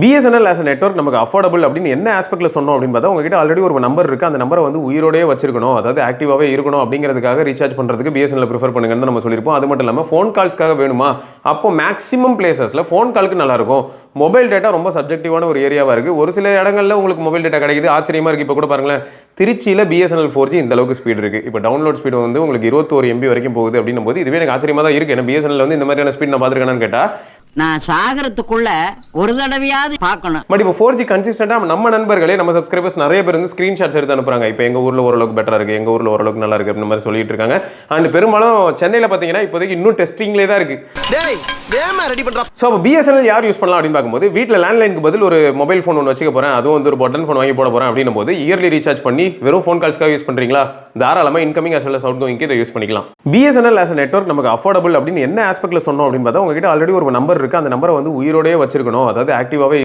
BSNL as network நமக்கு affordable அப்படின்னு என்ன ஆஸ்பெக்ட்ல சொன்னோம் அப்படின்னு பார்த்தா உங்ககிட்ட ஆல்ரெடி ஒரு நம்பர் இருக்கு, அந்த நம்பரை வந்து உயிரோடயே வச்சிருக்கணும், அதாவது ஆக்டிவாவே இருக்கணும் அப்படிங்கிறதுக்காக ரீசார்ஜ் பண்றதுக்கு பிஎஸ்என்எல் ப்ரிஃபர் பண்ணுங்கன்னு நம்ம சொல்லியிருப்போம். அது மட்டும் இல்லாமல் ஃபோன் கால்ஸ்க்காக வேணுமா, அப்போ மேக்ஸிமம் பிளேசஸ்ல ஃபோன் காலுக்கு நல்லா இருக்கும். மொபைல் டேட்டா ரொம்ப சப்ஜெக்டிவான ஒரு ஏரியாவா இருக்கு. ஒரு சில இடங்கள்ல உங்களுக்கு மொபைல் டேட்டா கிடைக்குது, ஆச்சரியமா இருக்கு. இப்போ கூட பாருங்களேன், திருச்சியில் பிஎஸ்என்எல் 4G இந்த அளவுக்கு ஸ்பீட் இருக்கு. இப்போ டவுன்லோட் ஸ்பீடு வந்து உங்களுக்கு 21 MB வரைக்கும் போகுது அப்படின்னும் போது இதுவே எனக்கு ஆச்சரியமா தான் இருக்கு. ஏன்னா பிஎஸ்என்எல் வந்து இந்த மாதிரியான ஸ்பீட் நான் பார்த்துருக்கேன்னு கேட்டா நான் சாகரத்துக்குள்ள ஒரு தடவையாவது பார்க்கணும். பட் இப்போ 4G கன்சிஸ்டண்டா நம்ம நண்பர்களே, நம்ம சப்ஸ்கிரைபர்ஸ் நிறைய பேர் வந்து ஸ்கிரீன்ஷாட்ஸ் எடுத்து அனுப்புறாங்க. இப்போ எங்க ஊர்ல ஓரளவுக்கு பெட்டரா இருக்கு, எங்க ஊர்ல ஓரளவுக்கு நல்லா இருக்கு, இந்த மாதிரி சொல்லிட்டு இருக்காங்க. அண்ட் பெரும்பாலும் சென்னையில பாத்தீங்கன்னா இப்போதைக்கு இன்னும் டெஸ்டிங்லேயே தான் இருக்கு. ஸோ அப்போ பிஎஸ்என்எல் யார் யூஸ் பண்ணலாம் அப்படின்னு பார்க்கும்போது, வீட்டில் லேண்ட்லைனுக்கு பதில் ஒரு மொபைல் ஃபோன் ஒன்று வச்சுக்க போறேன், அதுவும் வந்து ஒரு பட்டன் ஃபோன் வாங்கி போட போறேன் அப்படின்னும் போது இயர்லி ரீசார்ஜ் பண்ணி வெறும் ஃபோன் கால்ஸ்க்காக யூஸ் பண்றீங்களா, தாராளமாக incoming as well as out கோயிங்க்கு இதை யூஸ் பண்ணிக்கலாம். பிஎஸ்என்எல் ஆஸ் நெட்வொர்க் நமக்கு அஃபோர்டபுள் அப்படின்னு என்ன ஆஸ்பெக்ட்ல சொன்னோம் அப்படின்னு பார்த்தா உங்ககிட்ட ஆல்ரெடி ஒரு நம்பர் இருக்கு, அந்த நம்பரை வந்து உயிரோடயே வச்சிருக்கணும், அதாவது ஆக்டிவாவே